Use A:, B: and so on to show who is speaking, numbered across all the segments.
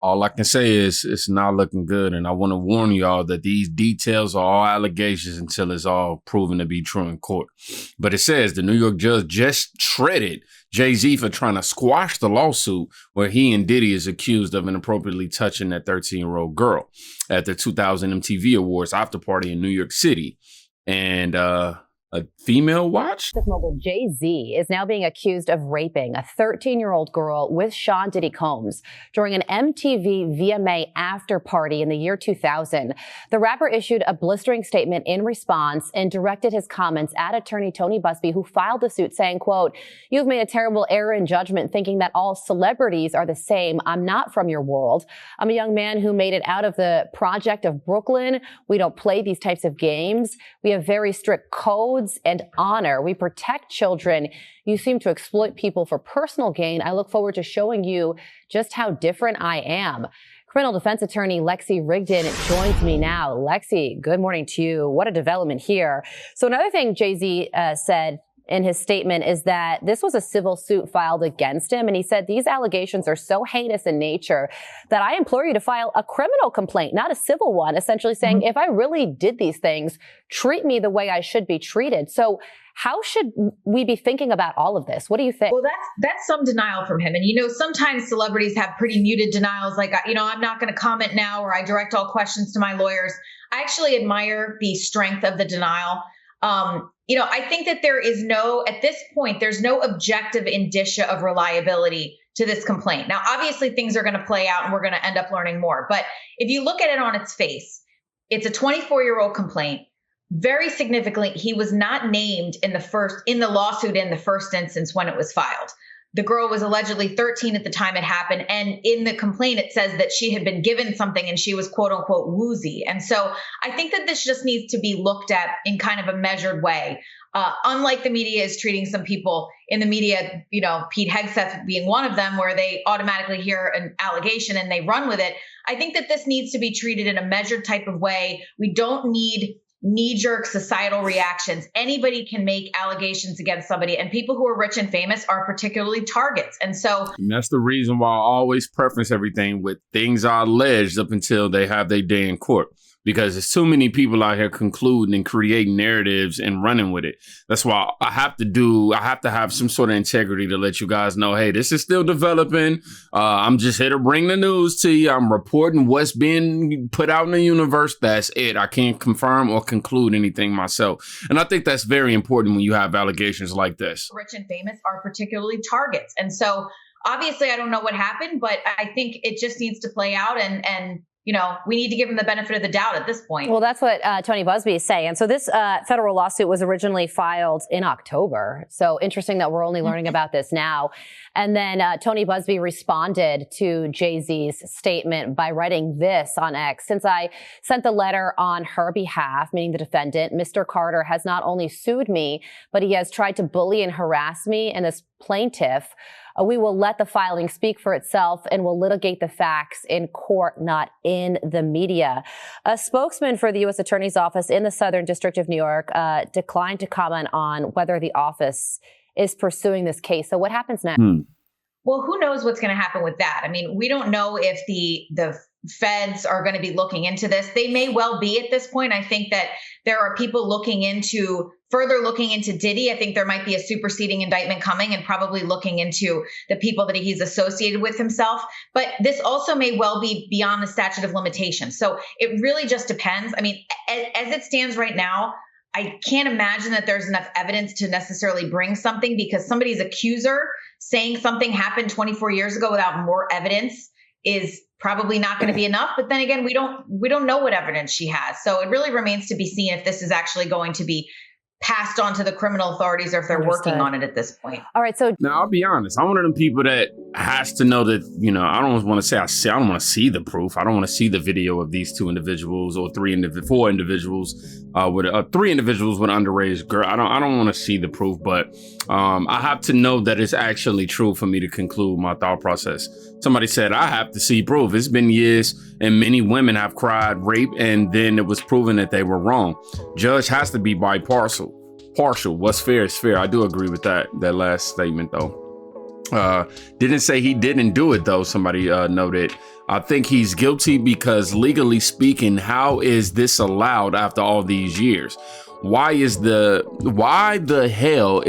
A: All I can say is it's not looking good. And I want to warn y'all that these details are all allegations until it's all proven to be true in court. But it says the New York judge just shredded Jay-Z for trying to squash the lawsuit where he and Diddy is accused of inappropriately touching that 13-year-old girl at the 2000 MTV Awards after party in New York City. And a female watch?
B: Mogul Jay-Z is now being accused of raping a 13-year-old girl with Sean Diddy Combs during an MTV VMA after party in the year 2000. The rapper issued a blistering statement in response and directed his comments at attorney Tony Busby, who filed the suit, saying, quote, "You've made a terrible error in judgment thinking that all celebrities are the same. I'm not from your world. I'm a young man who made it out of the project of Brooklyn. We don't play these types of games. We have very strict codes and honor. We protect children. You seem to exploit people for personal gain. I look forward to showing you just how different I am." Criminal defense attorney Lexi Rigdon joins me now. Lexi, good morning to you. What a development here. So another thing Jay-Z said in his statement is that this was a civil suit filed against him. And he said, "These allegations are so heinous in nature that I implore you to file a criminal complaint, not a civil one," essentially saying, if I really did these things, treat me the way I should be treated. So how should we be thinking about all of this? What do you think?
C: Well, that's some denial from him. And, sometimes celebrities have pretty muted denials, like, I'm not going to comment now, or I direct all questions to my lawyers. I actually admire the strength of the denial. I think that at this point, there's no objective indicia of reliability to this complaint. Now, obviously, things are going to play out and we're going to end up learning more. But if you look at it on its face, it's a 24-year-old complaint. Very significantly, he was not named in the lawsuit in the first instance when it was filed. The girl was allegedly 13 at the time it happened. And in the complaint, it says that she had been given something and she was, quote unquote, woozy. And so I think that this just needs to be looked at in kind of a measured way. Unlike the media is treating some people in the media, Pete Hegseth being one of them, where they automatically hear an allegation and they run with it. I think that this needs to be treated in a measured type of way. We don't need knee-jerk societal reactions. Anybody can make allegations against somebody, and people who are rich and famous are particularly targets. And
A: that's the reason why I always preference everything with things are alleged up until they have their day in court. Because there's too many people out here concluding and creating narratives and running with it. That's why I have to have some sort of integrity to let you guys know, hey, this is still developing. I'm just here to bring the news to you. I'm reporting what's being put out in the universe. That's it. I can't confirm or conclude anything myself. And I think that's very important when you have allegations like this.
C: Rich and famous are particularly targets. And so obviously I don't know what happened, but I think it just needs to play out and we need to give him the benefit of the doubt at this point.
B: Well, that's what Tony Busby is saying. So this federal lawsuit was originally filed in October. So interesting that we're only learning about this now. And then Tony Busby responded to Jay-Z's statement by writing this on X. "Since I sent the letter on her behalf," meaning the defendant, "Mr. Carter has not only sued me, but he has tried to bully and harass me and this plaintiff. We will let the filing speak for itself and will litigate the facts in court, not in the media." A spokesman for the U.S. Attorney's Office in the Southern District of New York declined to comment on whether the office is pursuing this case. So what happens next?
C: Well, who knows what's going to happen with that? I mean, we don't know if the feds are going to be looking into this. They may well be at this point. I think that there are people further looking into Diddy. I think there might be a superseding indictment coming and probably looking into the people that he's associated with himself. But this also may well be beyond the statute of limitations. So it really just depends. I mean, as it stands right now, I can't imagine that there's enough evidence to necessarily bring something, because somebody's accuser saying something happened 24 years ago without more evidence is probably not going to be enough. But then again, we don't know what evidence she has. So it really remains to be seen if this is actually going to be passed on to the criminal authorities or if they're working on it at this point.
B: All right. So
A: now I'll be honest. I'm one of them people that has to know that, I don't want to say I don't want to see the proof. I don't want to see the video of these two individuals or four individuals with three individuals with underage girl. I don't want to see the proof, but I have to know that it's actually true for me to conclude my thought process. Somebody said I have to see proof. It's been years and many women have cried rape and then it was proven that they were wrong. Judge has to be partial. What's fair is fair. I do agree with that last statement though. Didn't say he didn't do it, though. Somebody noted. I think he's guilty because legally speaking, how is this allowed after all these years? Why the hell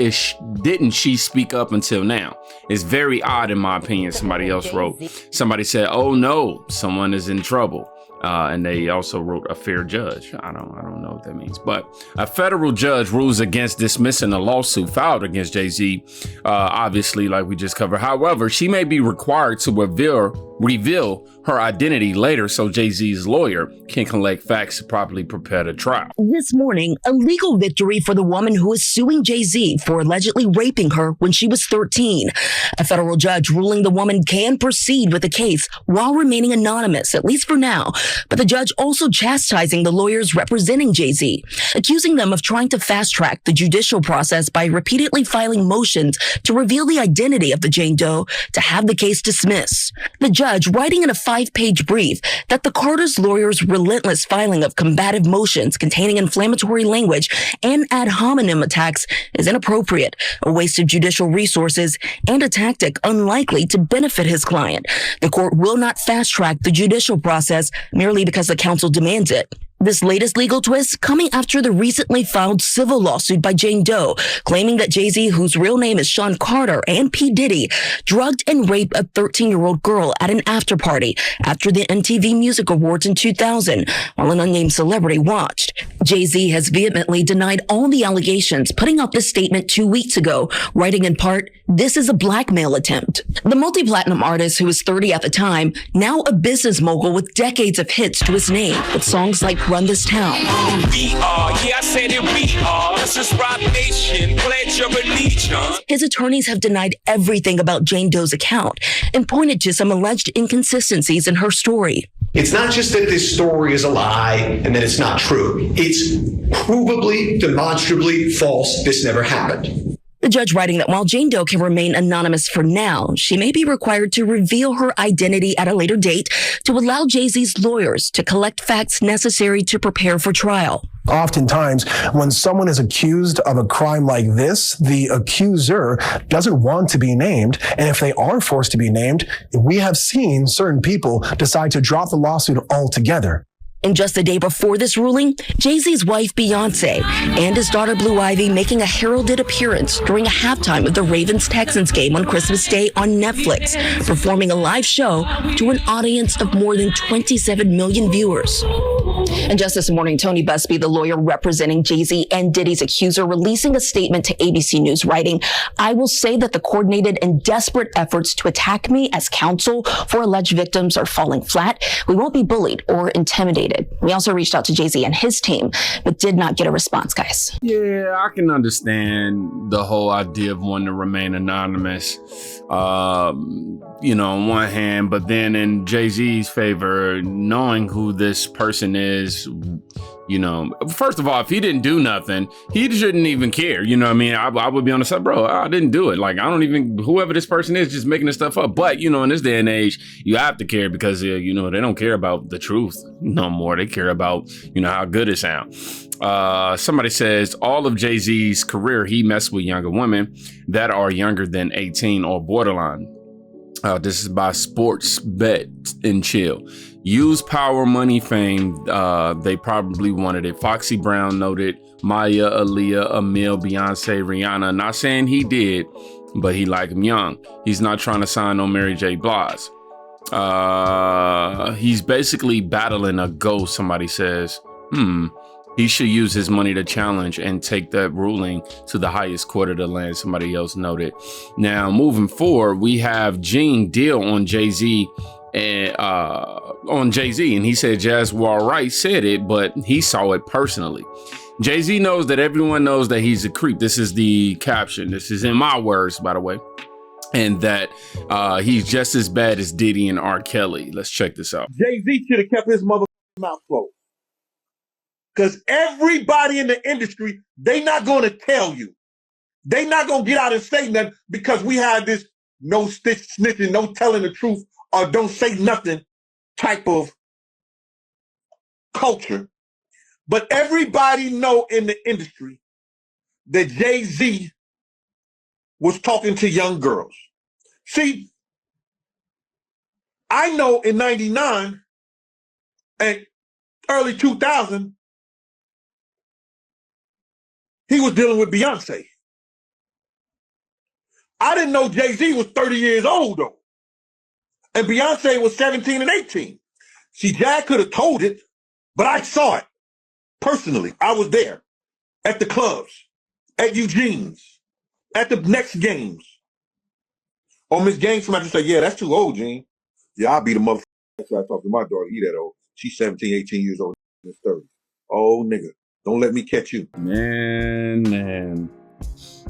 A: didn't she speak up until now? It's very odd, in my opinion. Somebody else wrote. Somebody said, "Oh no, someone is in trouble." And they also wrote a fair judge. I don't know what that means, but a federal judge rules against dismissing a lawsuit filed against Jay-Z. Obviously, like we just covered. However, she may be required to reveal her identity later so Jay-Z's lawyer can collect facts to properly prepare the trial.
D: This morning, a legal victory for the woman who is suing Jay-Z for allegedly raping her when she was 13. A federal judge ruling the woman can proceed with the case while remaining anonymous, at least for now. But the judge also chastising the lawyers representing Jay-Z, accusing them of trying to fast-track the judicial process by repeatedly filing motions to reveal the identity of the Jane Doe to have the case dismissed. The judge writing in a 5-page brief that the Carter's lawyers' relentless filing of combative motions containing inflammatory language and ad hominem attacks is inappropriate, a waste of judicial resources, and a tactic unlikely to benefit his client. The court will not fast-track the judicial process merely because the counsel demands it. This latest legal twist coming after the recently filed civil lawsuit by Jane Doe, claiming that Jay-Z, whose real name is Sean Carter, and P. Diddy drugged and raped a 13-year-old girl at an after party after the MTV Music Awards in 2000, while an unnamed celebrity watched. Jay-Z has vehemently denied all the allegations, putting out this statement 2 weeks ago, writing in part, "This is a blackmail attempt." The multi-platinum artist, who was 30 at the time, now a business mogul with decades of hits to his name, with songs like Run This Town. We are, yeah, I said it, we are. This is Rock Nation, pledge your allegiance. His attorneys have denied everything about Jane Doe's account and pointed to some alleged inconsistencies in her story.
E: It's not just that this story is a lie and that it's not true. It's provably, demonstrably false. This never happened.
D: The judge writing that while Jane Doe can remain anonymous for now, she may be required to reveal her identity at a later date to allow Jay-Z's lawyers to collect facts necessary to prepare for trial.
F: Oftentimes, when someone is accused of a crime like this, the accuser doesn't want to be named. And if they are forced to be named, we have seen certain people decide to drop the lawsuit altogether.
D: And just the day before this ruling, Jay-Z's wife Beyonce and his daughter Blue Ivy making a heralded appearance during a halftime of the Ravens-Texans game on Christmas Day on Netflix, performing a live show to an audience of more than 27 million viewers. And just this morning, Tony Busby, the lawyer representing Jay-Z and Diddy's accuser, releasing a statement to ABC News, writing, "I will say that the coordinated and desperate efforts to attack me as counsel for alleged victims are falling flat. We won't be bullied or intimidated." We also reached out to Jay-Z and his team, but did not get a response, guys.
A: Yeah, I can understand the whole idea of wanting to remain anonymous, on one hand, but then in Jay-Z's favor, knowing who this person is, first of all, if he didn't do nothing, he shouldn't even care. You know what I mean? I would be on the side, bro, I didn't do it. Like, I don't even, whoever this person is, just making this stuff up. But, in this day and age, you have to care because, they don't care about the truth no more. They care about, how good it sounds. Somebody says all of Jay-Z's career, he messed with younger women that are younger than 18 or borderline. This is by Sports Bet and Chill. Use power, money, fame. They probably wanted it. Foxy Brown noted Maya, Aaliyah, Emil, Beyonce, Rihanna. Not saying he did, but he liked him young. He's not trying to sign on Mary J. Blige. He's basically battling a ghost, somebody says. He should use his money to challenge and take that ruling to the highest court of the land, somebody else noted. Now, moving forward, we have Gene Deal on Jay-Z and and he said Jaswar Wright said it, but he saw it personally. Jay-Z knows that everyone knows that he's a creep. This is the caption. This is in my words, by the way. And that he's just as bad as Diddy and R. Kelly. Let's check this out.
G: Jay-Z should have kept his motherfucking mouth closed. Because everybody in the industry, they not going to tell you. They not going to get out and say nothing because we have this no snitching, no telling the truth, or don't say nothing type of culture. But everybody know in the industry that Jay-Z was talking to young girls. See, I know in 99 and early 2000, he was dealing with Beyonce. I didn't know Jay-Z was 30 years old, though. And Beyonce was 17 and 18. See, Jack could have told it, but I saw it personally. I was there at the clubs, at Eugene's, at the next games. Or Miss Gaines might just say, yeah, that's too old, Gene. Yeah, I'll be the motherfucker. That's why I talk to my daughter. He that old. She's 17, 18 years old in his 30s. Oh, nigga, don't let me catch you.
A: Man.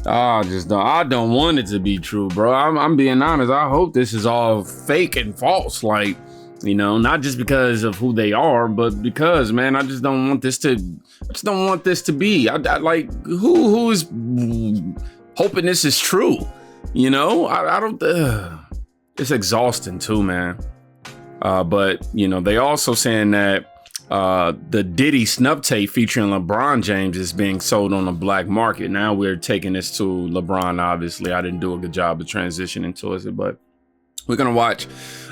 A: I don't want it to be true, bro. I'm being honest. I hope this is all fake and false. Like, you know, not just because of who they are, but because, man, I just don't want this to be. I like, who is hoping this is true? You know, I don't, it's exhausting too, man. But, you know, they also saying that the Diddy snub tape featuring LeBron James is being sold on the black market. Now we're taking this to LeBron, obviously. I didn't do a good job of transitioning towards it, but we're going to watch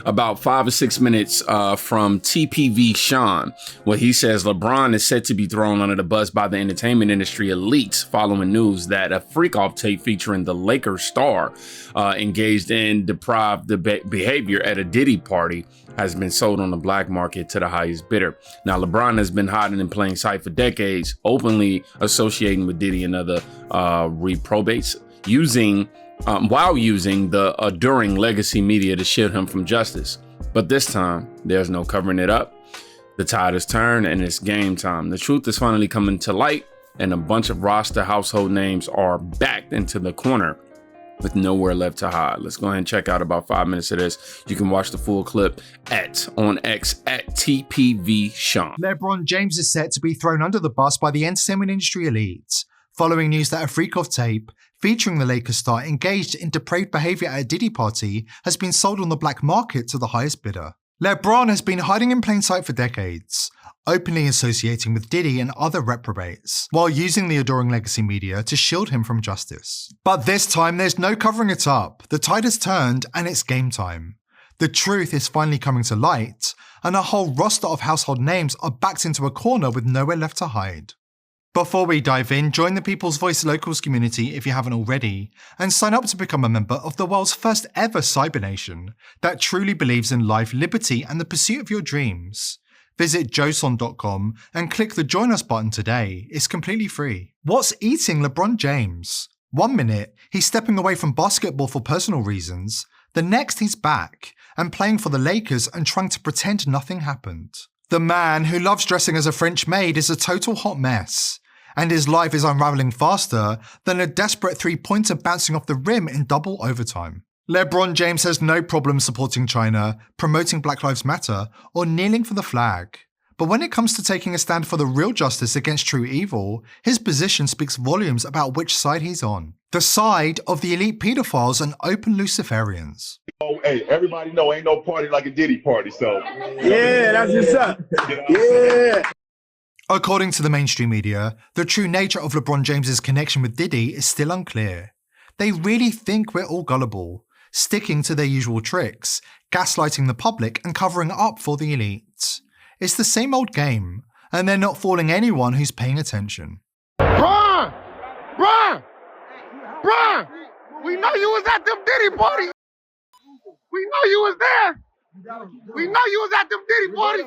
A: about 5 or 6 minutes from TPV Sean, where he says LeBron is set to be thrown under the bus by the entertainment industry elites following news that a freak-off tape featuring the Lakers star engaged in depraved behavior at a Diddy party has been sold on the black market to the highest bidder. Now, LeBron has been hiding in plain sight for decades, openly associating with Diddy and other reprobates, while using the enduring legacy media to shield him from justice. But this time, there's no covering it up. The tide has turned and it's game time. The truth is finally coming to light, and a bunch of roster household names are backed into the corner with nowhere left to hide. Let's go ahead and check out about 5 minutes of this. You can watch the full clip on X at TPV Sean.
H: LeBron James is set to be thrown under the bus by the entertainment industry elites, following news that a freak-off tape featuring the Lakers star engaged in depraved behavior at a Diddy party has been sold on the black market to the highest bidder. LeBron has been hiding in plain sight for decades, openly associating with Diddy and other reprobates, while using the adoring legacy media to shield him from justice. But this time, there's no covering it up. The tide has turned and it's game time. The truth is finally coming to light, and a whole roster of household names are backed into a corner with nowhere left to hide. Before we dive in, join the People's Voice Locals community if you haven't already, and sign up to become a member of the world's first ever cyber nation that truly believes in life, liberty, and the pursuit of your dreams. Visit joson.com and click the Join Us button today. It's completely free. What's eating LeBron James? 1 minute, he's stepping away from basketball for personal reasons. The next, he's back and playing for the Lakers and trying to pretend nothing happened. The man who loves dressing as a French maid is a total hot mess, and his life is unraveling faster than a desperate three-pointer bouncing off the rim in double overtime. LeBron James has no problem supporting China, promoting Black Lives Matter, or kneeling for the flag. But when it comes to taking a stand for the real justice against true evil, his position speaks volumes about which side he's on. The side of the elite pedophiles and open Luciferians.
I: Oh, hey, everybody know ain't no party like a Diddy party, so.
J: Yeah, that's what's up. Yeah.
H: According to the mainstream media, the true nature of LeBron James's connection with Diddy is still unclear. They really think we're all gullible, sticking to their usual tricks, gaslighting the public and covering up for the elites. It's the same old game, and they're not fooling anyone who's paying attention.
J: Bron! We know you was at them Diddy parties. We know you was there. We know you was at them Diddy parties.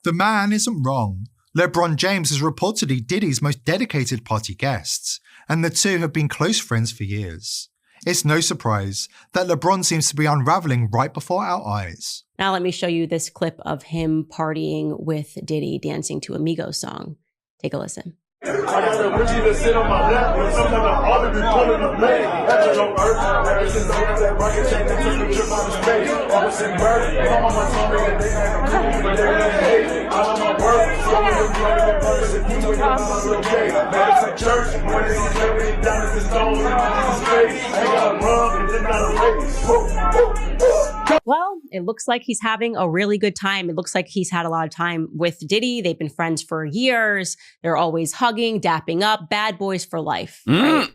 H: The man isn't wrong. LeBron James is reportedly Diddy's most dedicated party guest, and the two have been close friends for years. It's no surprise that LeBron seems to be unraveling right before our eyes.
K: Now let me show you this clip of him partying with Diddy dancing to a Migos song. Take a listen.
I: I got a Richie to sit on my lap, and sometimes I always be pulling the blade. That's your earth, ever since I got that rocket chain that took a trip out of space. I was in bird, come on my tongue, and they had a cool, but they didn't hate. I love my work, so when you play the purpose, and you ain't about to okay. Medicine church, when they see everything down to the stone, and I'm space. I got a run, and it's not a race.
K: Well, it looks like he's having a really good time. It looks like he's had a lot of time with Diddy. They've been friends for years. They're always hugging, dapping up, bad boys for life. Right?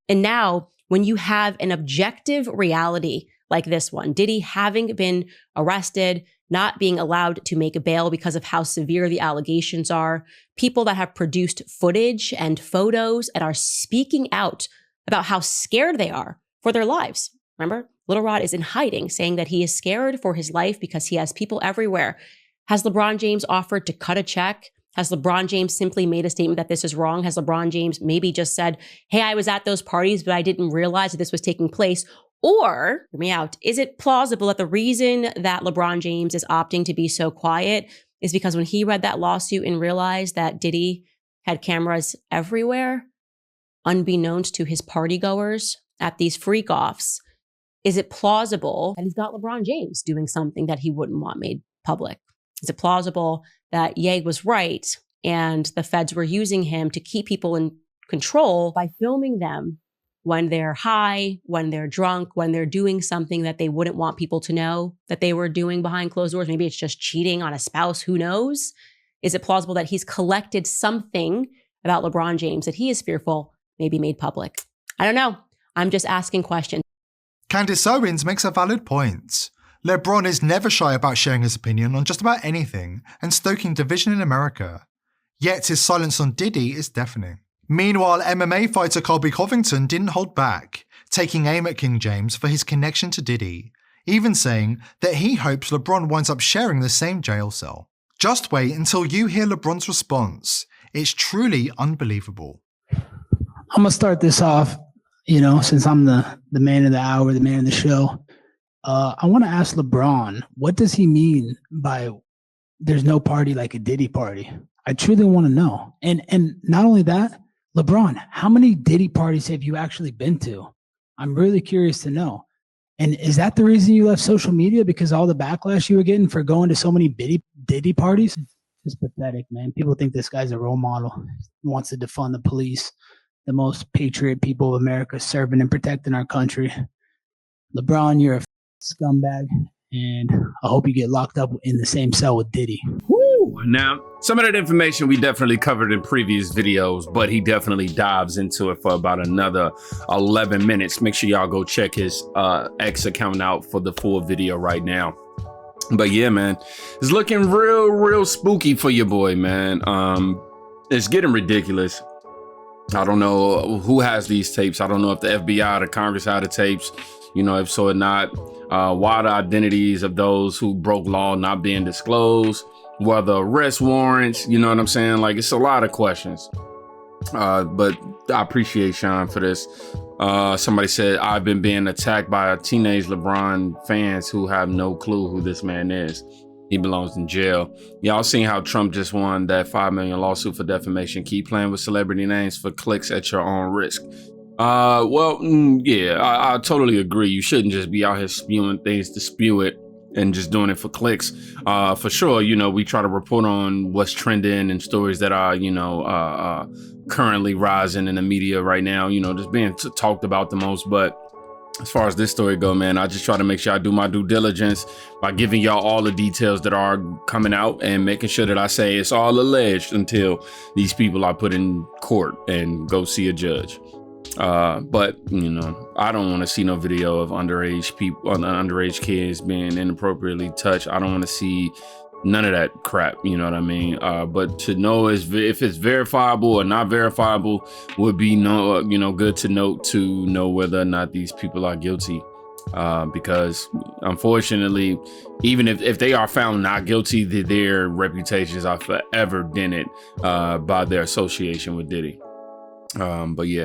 K: And now, when you have an objective reality like this one. Diddy having been arrested, not being allowed to make a bail because of how severe the allegations are, people that have produced footage and photos and are speaking out about how scared they are for their lives. Remember, Little Rod is in hiding, saying that he is scared for his life because he has people everywhere. Has LeBron James offered to cut a check? Has LeBron James simply made a statement that this is wrong? Has LeBron James maybe just said, hey, I was at those parties, but I didn't realize that this was taking place? Or, hear me out, is it plausible that the reason that LeBron James is opting to be so quiet is because when he read that lawsuit and realized that Diddy had cameras everywhere, unbeknownst to his party goers at these freak-offs, is it plausible that he's got LeBron James doing something that he wouldn't want made public? Is it plausible that Ye was right and the feds were using him to keep people in control by filming them when they're high, when they're drunk, when they're doing something that they wouldn't want people to know that they were doing behind closed doors? Maybe it's just cheating on a spouse, who knows? Is it plausible that he's collected something about LeBron James that he is fearful may be made public? I don't know. I'm just asking questions.
H: Candace Owens makes a valid point. LeBron is never shy about sharing his opinion on just about anything and stoking division in America. Yet his silence on Diddy is deafening. Meanwhile, MMA fighter Colby Covington didn't hold back, taking aim at King James for his connection to Diddy, even saying that he hopes LeBron winds up sharing the same jail cell. Just wait until you hear LeBron's response. It's truly unbelievable.
L: I'm going to start this off, since I'm the man of the hour, the man of the show. I want to ask LeBron, what does he mean by there's no party like a Diddy party? I truly want to know. And not only that, LeBron, how many Diddy parties have you actually been to? I'm really curious to know. And is that the reason you left social media? Because all the backlash you were getting for going to so many Diddy parties? It's pathetic, man. People think this guy's a role model. He wants to defund the police, the most patriot people of America, serving and protecting our country. LeBron, you're a scumbag, and I hope you get locked up in the same cell with Diddy.
A: Woo. Now, some of that information we definitely covered in previous videos, but he definitely dives into it for about another 11 minutes. Make sure y'all go check his X account out for the full video right now. But yeah, man, it's looking real spooky for your boy, man. It's getting ridiculous. I don't know who has these tapes. I don't know if the FBI or the Congress had the tapes. If so or not, why the identities of those who broke law not being disclosed, were the arrest warrants, you know what I'm saying? Like, it's a lot of questions. But I appreciate Sean for this. Somebody said, I've been being attacked by teenage LeBron fans who have no clue who this man is. He belongs in jail. Y'all seen how Trump just won that $5 million lawsuit for defamation. Keep playing with celebrity names for clicks at your own risk. Yeah, I totally agree. You shouldn't just be out here spewing things to spew it and just doing it for clicks. For sure, we try to report on what's trending and stories that are, currently rising in the media right now, just being talked about the most. But as far as this story go, man, I just try to make sure I do my due diligence by giving y'all all the details that are coming out and making sure that I say it's all alleged until these people are put in court and go see a judge. But I don't want to see no video of underage kids being inappropriately touched. I don't want to see none of that crap, you know what I mean? But to know if it's verifiable or not verifiable would be good to note, to know whether or not these people are guilty. Because unfortunately, even if they are found not guilty, their reputations are forever dented by their association with Diddy. But yeah,